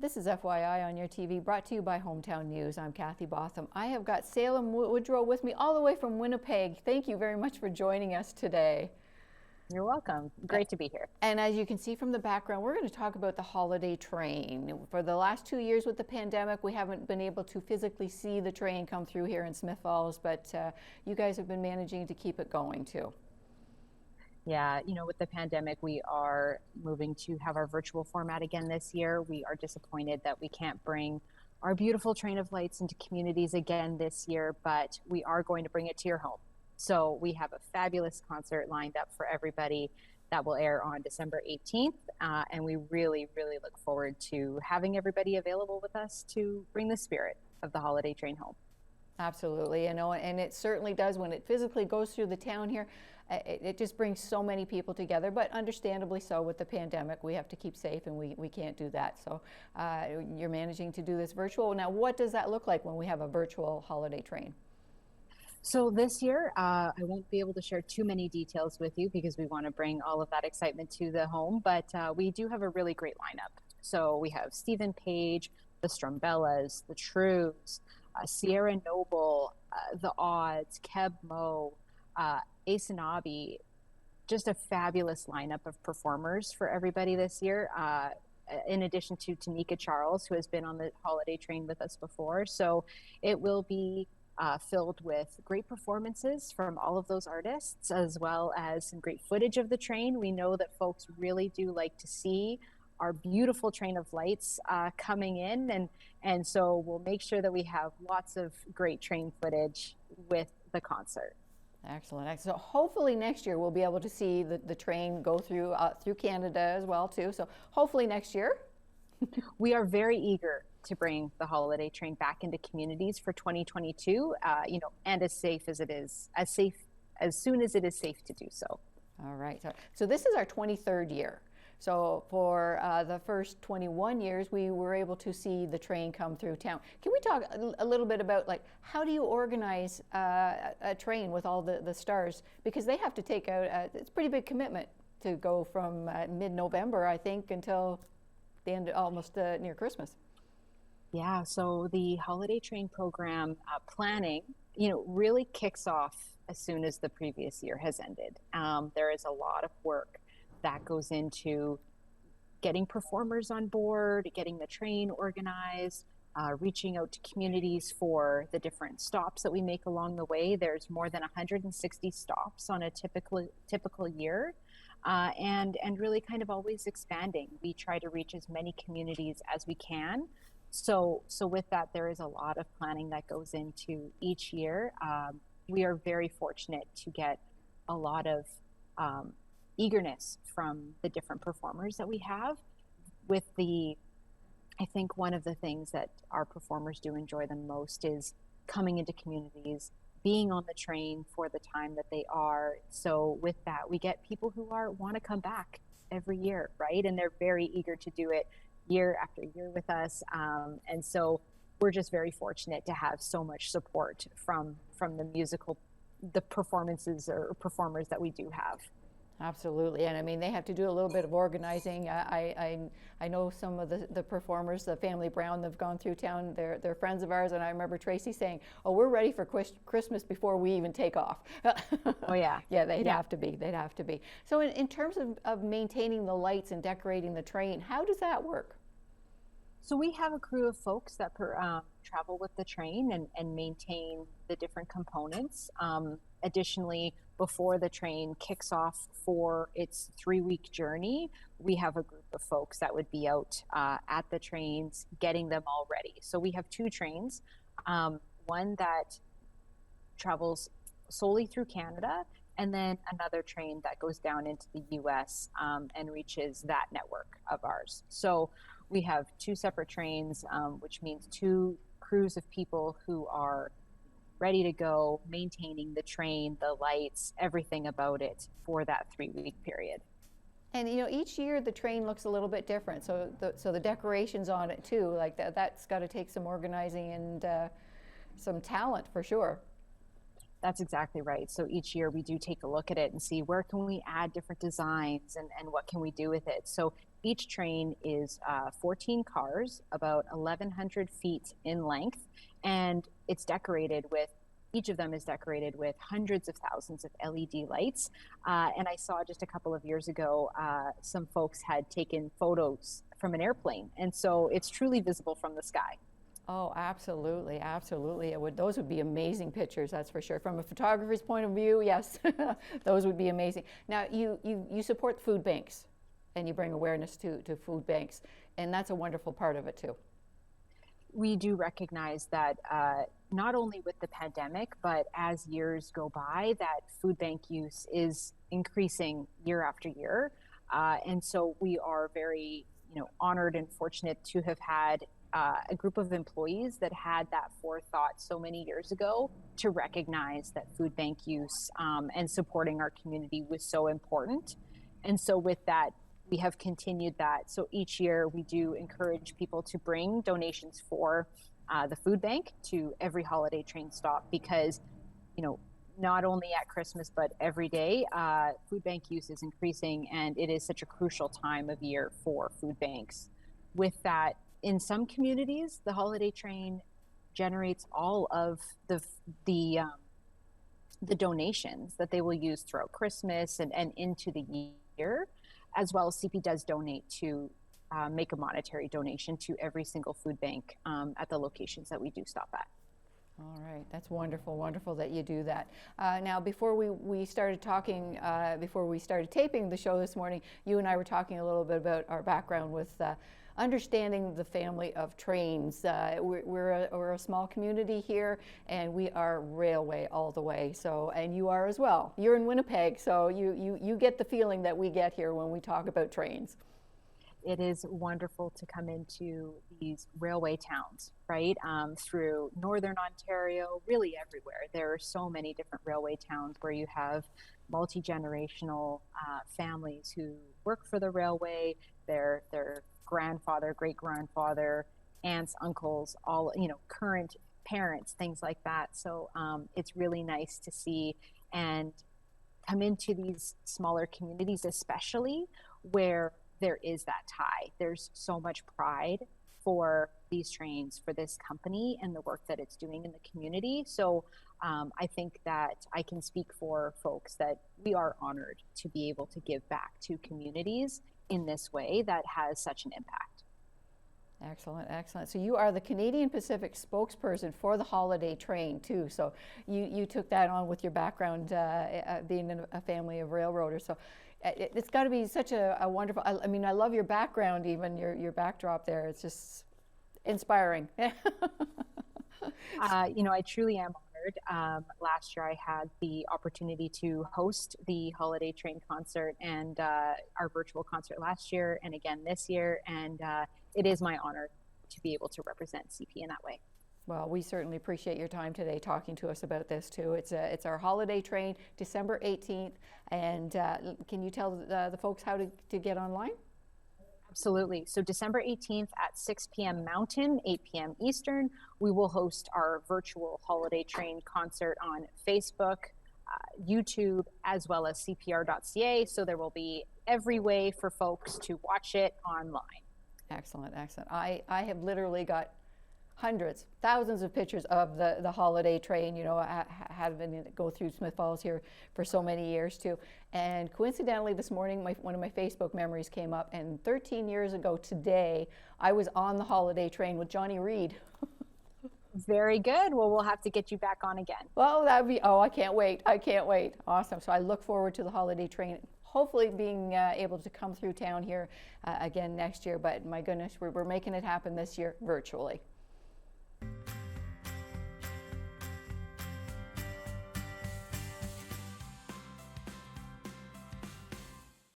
This is FYI on your TV, brought to you by Hometown News. I'm Kathy Botham. I have got Salem Woodrow with me all the way from Winnipeg. Thank you very much for joining us today. You're welcome. Great to be here. And as you can see from the background, we're going to talk about the holiday train. For the last 2 years with the pandemic, we haven't been able to physically see the train come through here in Smith Falls, but you guys have been managing to keep it going too. Yeah, with the pandemic, we are moving to have our virtual format again this year. We are disappointed that we can't bring our beautiful train of lights into communities again this year, but we are going to bring it to your home. So we have a fabulous concert lined up for everybody that will air on December 18th. And we really, really look forward to having everybody available with us to bring the spirit of the holiday train home. Absolutely, and it certainly does when it physically goes through the town here. It just brings so many people together, but understandably so with the pandemic. We have to keep safe and we can't do that. So you're managing to do this virtual. Now, what does that look like when we have a virtual holiday train? So this year, I won't be able to share too many details with you because we want to bring all of that excitement to the home, but we do have a really great lineup. So we have Stephen Page, the Strumbellas, the Trues, Sierra Noble, the Odds, Keb Mo, Asanabi, just a fabulous lineup of performers for everybody this year, in addition to Tanika Charles, who has been on the holiday train with us before. So it will be filled with great performances from all of those artists, as well as some great footage of the train. We know that folks really do like to see our beautiful train of lights coming in, and so we'll make sure that we have lots of great train footage with the concert. Excellent. So hopefully next year we'll be able to see the train go through Canada as well too. So hopefully next year. We are very eager to bring the holiday train back into communities for 2022, and as soon as it is safe to do so. All right. So this is our 23rd year. So for the first 21 years, we were able to see the train come through town. Can we talk a little bit about how do you organize a train with all the stars? Because they have to take out, it's a pretty big commitment to go from mid-November, I think, until the end, almost near Christmas. Yeah, so the holiday train program planning, really kicks off as soon as the previous year has ended. There is a lot of work that goes into getting performers on board, getting the train organized, reaching out to communities for the different stops that we make along the way. There's more than 160 stops on a typical year, and really kind of always expanding. We try to reach as many communities as we can. So with that, there is a lot of planning that goes into each year. We are very fortunate to get a lot of eagerness from the different performers that we have. I think one of the things that our performers do enjoy the most is coming into communities, being on the train for the time that they are. So with that, we get people who want to come back every year, right? And they're very eager to do it year after year with us. And so we're just very fortunate to have so much support from the performances or performers that we do have. Absolutely, and I mean they have to do a little bit of organizing. I know some of the performers, the family Brown, they've gone through town. They're friends of ours, and I remember Tracy saying, "Oh, we're ready for Christmas before we even take off." Oh yeah, yeah, they'd have to be. They'd have to be. So in terms of maintaining the lights and decorating the train, how does that work? So we have a crew of folks that travel with the train and maintain the different components. Additionally, before the train kicks off for its 3-week journey, we have a group of folks that would be out at the trains getting them all ready. So we have 2 trains, one that travels solely through Canada, and then another train that goes down into the US and reaches that network of ours. So we have 2 separate trains, which means 2 crews of people who are ready to go, maintaining the train, the lights, everything about it for that 3-week period. And each year the train looks a little bit different. So the decorations on it too, like that's got to take some organizing and some talent for sure. That's exactly right. So each year we do take a look at it and see where can we add different designs and what can we do with it. So each train is 14 cars, about 1,100 feet in length, and it's decorated with, each of them is decorated with hundreds of thousands of LED lights. And I saw just a couple of years ago, some folks had taken photos from an airplane. And so it's truly visible from the sky. Oh, absolutely, absolutely. Those would be amazing pictures, that's for sure. From a photographer's point of view, yes, those would be amazing. Now, you support food banks, and you bring awareness to food banks, and that's a wonderful part of it too. We do recognize that not only with the pandemic, but as years go by, that food bank use is increasing year after year. And so we are very, honored and fortunate to have had a group of employees that had that forethought so many years ago to recognize that food bank use and supporting our community was so important. And so with that, we have continued that. So each year we do encourage people to bring donations for the food bank to every holiday train stop because, not only at Christmas, but every day, food bank use is increasing and it is such a crucial time of year for food banks. With that, in some communities, the holiday train generates all of the donations that they will use throughout Christmas and into the year, as well as CP does donate to make a monetary donation to every single food bank at the locations that we do stop at. All right, that's wonderful, wonderful that you do that. Now, before we started talking, before we started taping the show this morning, you and I were talking a little bit about our background with understanding the family of trains. We're a small community here, and we are railway all the way. So, and you are as well. You're in Winnipeg, so you get the feeling that we get here when we talk about trains. It is wonderful to come into these railway towns, right? Through Northern Ontario, really everywhere. There are so many different railway towns where you have multi-generational families who work for the railway, their grandfather, great-grandfather, aunts, uncles, all, current parents, things like that. So it's really nice to see and come into these smaller communities, especially where there is that tie. There's so much pride for these trains, for this company and the work that it's doing in the community. So I think that I can speak for folks that we are honored to be able to give back to communities in this way that has such an impact. Excellent, excellent. So you are the Canadian Pacific spokesperson for the holiday train too. So you took that on with your background being in a family of railroaders. So it's got to be such a wonderful, I mean, I love your background, even your backdrop there. It's just inspiring. I truly am honored. Last year I had the opportunity to host the holiday train concert and our virtual concert last year and again this year. And it is my honor to be able to represent CP in that way. Well, we certainly appreciate your time today talking to us about this too. It's our holiday train, December 18th. And can you tell the folks how to get online? Absolutely. So December 18th at 6 p.m. Mountain, 8 p.m. Eastern, we will host our virtual holiday train concert on Facebook, YouTube, as well as CPR.ca. So there will be every way for folks to watch it online. Excellent, excellent. I have literally got hundreds, thousands of pictures of the holiday train. I have been go through Smith Falls here for so many years too. And coincidentally this morning, one of my Facebook memories came up, and 13 years ago today, I was on the holiday train with Johnny Reed. Very good. Well, we'll have to get you back on again. Well, I can't wait. I can't wait. Awesome. So I look forward to the holiday train, hopefully being able to come through town here again next year. But my goodness, we're making it happen this year virtually.